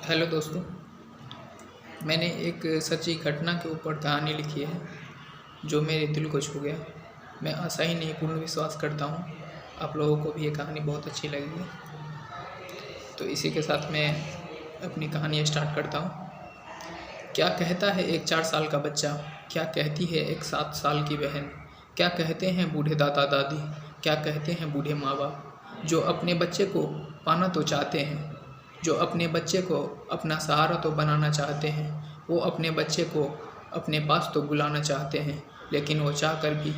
Hello दोस्तों, मैंने एक सच्ची घटना के ऊपर कहानी लिखी है जो मेरे दिल को छू गया। मैं आशा ही नहीं पूर्ण विश्वास करता हूँ आप लोगों को भी ये कहानी बहुत अच्छी लगेगी। तो इसी के साथ मैं अपनी कहानी स्टार्ट करता हूँ। क्या कहता है एक 4 साल का बच्चा, क्या कहती है एक 7 साल की बहन, क्या कहते हैं बूढ़े दादा दादी, क्या कहते हैं बूढ़े माँ बाप, जो अपने बच्चे को पाना तो चाहते हैं, जो अपने बच्चे को अपना सहारा तो बनाना चाहते हैं, वो अपने बच्चे को अपने पास तो बुलाना चाहते हैं, लेकिन वो चाह कर भी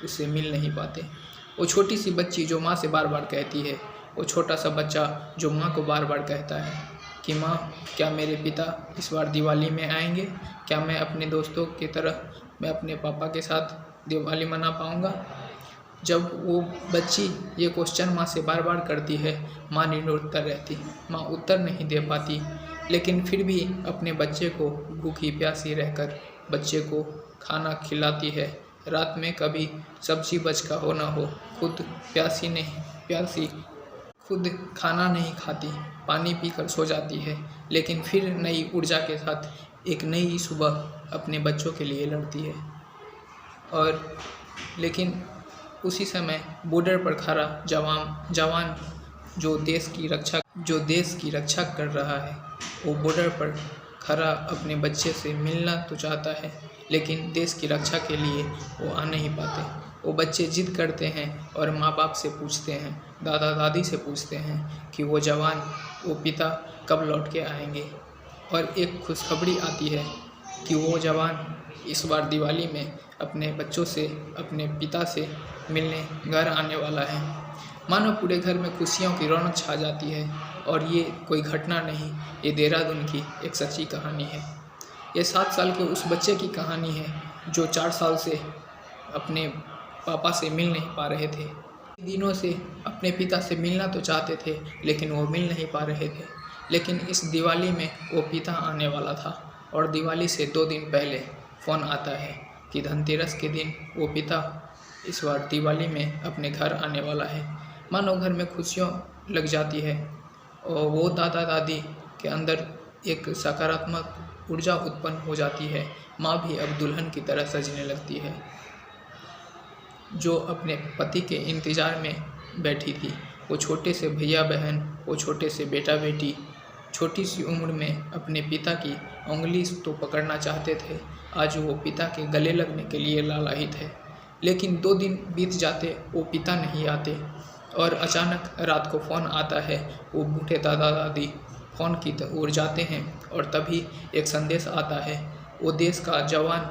उससे मिल नहीं पाते। वो छोटी सी बच्ची जो माँ से बार बार कहती है, वो छोटा सा बच्चा जो माँ को बार बार कहता है कि माँ, क्या मेरे पिता इस बार दिवाली में आएंगे? क्या मैं अपने दोस्तों की तरह मैं अपने पापा के साथ दिवाली मना पाऊँगा? जब वो बच्ची ये क्वेश्चन माँ से बार बार करती है, माँ निरुत्तर रहती, माँ उत्तर नहीं दे पाती, लेकिन फिर भी अपने बच्चे को भूखी प्यासी रहकर बच्चे को खाना खिलाती है। रात में कभी सब्जी बच का हो ना हो, खुद खाना नहीं खाती, पानी पीकर सो जाती है, लेकिन फिर नई ऊर्जा के साथ एक नई सुबह अपने बच्चों के लिए लड़ती है। और लेकिन उसी समय बॉर्डर पर खड़ा जवान जो देश की रक्षा कर रहा है, वो बॉर्डर पर खड़ा अपने बच्चे से मिलना तो चाहता है, लेकिन देश की रक्षा के लिए वो आ नहीं पाते। वो बच्चे जिद करते हैं और माँ बाप से पूछते हैं, दादा दादी से पूछते हैं कि वो पिता कब लौट के आएंगे। और एक खुशखबरी आती है कि वो जवान इस बार दिवाली में अपने बच्चों से, अपने पिता से मिलने घर आने वाला है। मानो पूरे घर में खुशियों की रौनक छा जाती है। और ये कोई घटना नहीं, ये देहरादून की एक सच्ची कहानी है। ये 7 साल के उस बच्चे की कहानी है जो 4 साल से अपने पापा से मिल नहीं पा रहे थे। दिनों से अपने पिता से मिलना तो चाहते थे, लेकिन वो मिल नहीं पा रहे थे। लेकिन इस दिवाली में वो पिता आने वाला था और दिवाली से 2 दिन पहले फ़ोन आता है कि धनतेरस के दिन वो पिता इस बार दिवाली में अपने घर आने वाला है। मानो घर में खुशियों लग जाती है और वो दादा दादी के अंदर एक सकारात्मक ऊर्जा उत्पन्न हो जाती है। माँ भी अब दुल्हन की तरह सजने लगती है, जो अपने पति के इंतज़ार में बैठी थी। वो छोटे से भैया बहन, वो छोटे से बेटा बेटी छोटी सी उम्र में अपने पिता की उंगली तो पकड़ना चाहते थे, आज वो पिता के गले लगने के लिए लालायित है। लेकिन 2 दिन बीत जाते, वो पिता नहीं आते और अचानक रात को फ़ोन आता है। वो बूढ़े दादा दादी फ़ोन की ओर जाते हैं और तभी एक संदेश आता है। वो देश का जवान,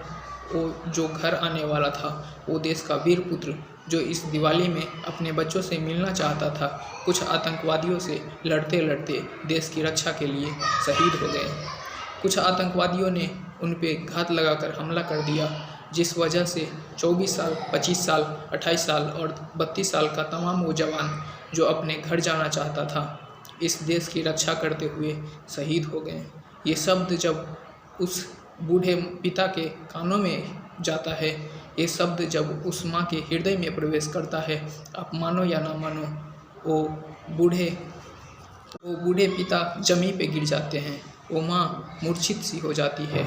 वो जो घर आने वाला था, वो देश का वीर पुत्र जो इस दिवाली में अपने बच्चों से मिलना चाहता था, कुछ आतंकवादियों से लड़ते लड़ते देश की रक्षा के लिए शहीद हो गए। कुछ आतंकवादियों ने उन पे घात लगाकर हमला कर दिया, जिस वजह से 24 साल, 25 साल, 28 साल और 32 साल का तमाम वो जवान जो अपने घर जाना चाहता था, इस देश की रक्षा करते हुए शहीद हो गए। ये शब्द जब उस बूढ़े पिता के कानों में जाता है, ये शब्द जब उस माँ के हृदय में प्रवेश करता है, आप मानो या ना मानो, वो बूढ़े पिता जमीन पे गिर जाते हैं। वो माँ मूर्छित सी हो जाती है।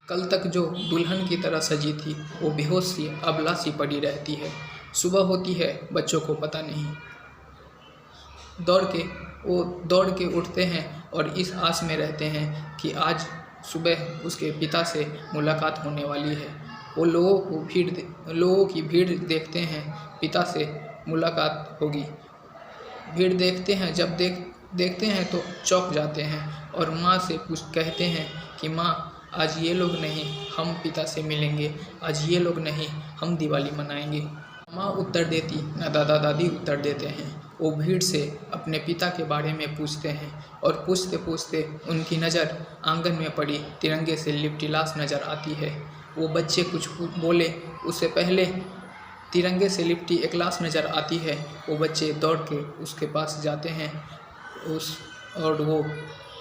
कल तक जो दुल्हन की तरह सजी थी, वो बेहोश सी, अबला सी पड़ी रहती है। सुबह होती है, बच्चों को पता नहीं। वो दौड़ के उठते हैं और इस आस में रहते हैं कि आज सुबह उसके पिता से मुलाकात होने वाली है। वो लोगों की भीड़ देखते हैं, पिता से मुलाकात होगी। भीड़ देखते हैं, जब देखते हैं तो चौंक जाते हैं और माँ से कहते हैं कि माँ, आज ये लोग नहीं, हम पिता से मिलेंगे। आज ये लोग नहीं, हम दिवाली मनाएंगे। माँ उत्तर देती न दादा दादी उत्तर देते हैं। वो भीड़ से अपने पिता के बारे में पूछते हैं और पूछते पूछते उनकी नज़र आंगन में पड़ी तिरंगे से लिपटी लाश नज़र आती है। वो बच्चे कुछ बोले उससे पहले तिरंगे से लिपटी एक लाश नज़र आती है। वो बच्चे दौड़ के उसके पास जाते हैं और वो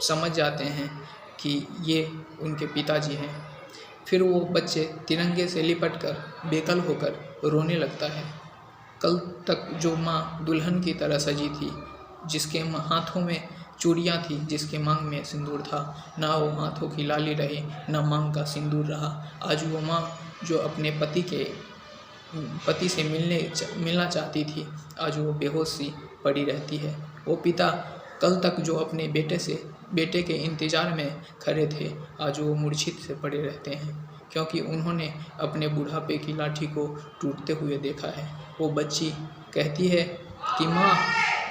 समझ जाते हैं कि ये उनके पिताजी हैं। फिर वो बच्चे तिरंगे से लिपटकर बेकल होकर रोने लगता है। कल तक जो माँ दुल्हन की तरह सजी थी, जिसके हाथों में चूड़ियाँ थी जिसके मांग में सिंदूर था, ना वो हाथों की लाली रही, ना मांग का सिंदूर रहा। आज वो माँ जो अपने पति से मिलना चाहती थी, आज वो बेहोश सी पड़ी रहती है। वो पिता कल तक जो अपने बेटे के इंतज़ार में खड़े थे, आज वो मूर्छित से पड़े रहते हैं, क्योंकि उन्होंने अपने बुढ़ापे की लाठी को टूटते हुए देखा है। वो बच्ची कहती है कि माँ,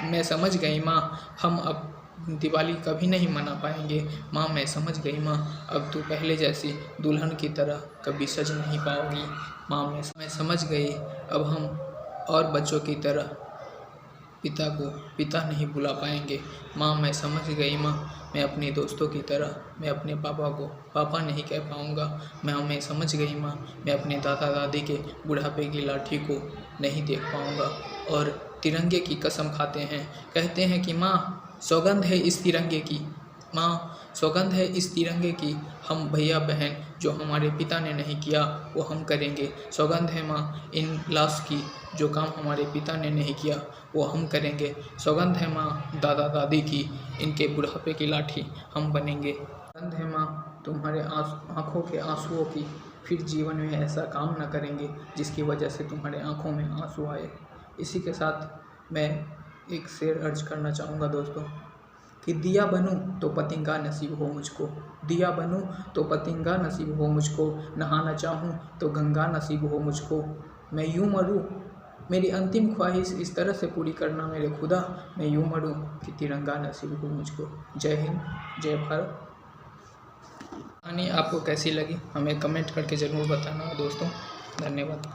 मैं समझ गई माँ, हम अब दिवाली कभी नहीं मना पाएंगे। माँ, मैं समझ गई माँ, अब तू पहले जैसी दुल्हन की तरह कभी सज नहीं पाओगी। माँ, मैं समझ गई, अब हम और बच्चों की तरह पिता को पिता नहीं बुला पाएंगे। माँ, मैं समझ गई माँ, मैं अपने दोस्तों की तरह मैं अपने पापा को पापा नहीं कह पाऊँगा। माँ, मैं समझ गई माँ, मैं अपने दादा दादी के बुढ़ापे की लाठी को नहीं देख पाऊँगा। और तिरंगे की कसम खाते हैं, कहते हैं कि माँ, सौगंध है इस तिरंगे की, माँ, सौगंध है इस तिरंगे की, हम भैया बहन जो हमारे पिता ने नहीं किया वो हम करेंगे। सौगंध है माँ इन लाश की, जो काम हमारे पिता ने नहीं किया वो हम करेंगे। सौगंध है माँ दादा दादी की, इनके बुढ़ापे की लाठी हम बनेंगे। सौगंध है माँ तुम्हारे आँखों के आंसुओं की, फिर जीवन में ऐसा काम न करेंगे जिसकी वजह से तुम्हारे आँखों में आंसू आए। इसी के साथ मैं एक शेर अर्ज करना चाहूँगा दोस्तों, कि दिया बनूं तो पतंगा नसीब हो मुझको, दिया बनूं तो पतंगा नसीब हो मुझको, नहाना चाहूँ तो गंगा नसीब हो मुझको, मैं यूँ मरूँ, मेरी अंतिम ख्वाहिश इस तरह से पूरी करना मेरे खुदा, मैं यूँ मरूँ कि तिरंगा नसीब हो मुझको। जय हिंद, जय भारत। कहानी आपको कैसी लगी हमें कमेंट करके ज़रूर बताना दोस्तों। धन्यवाद।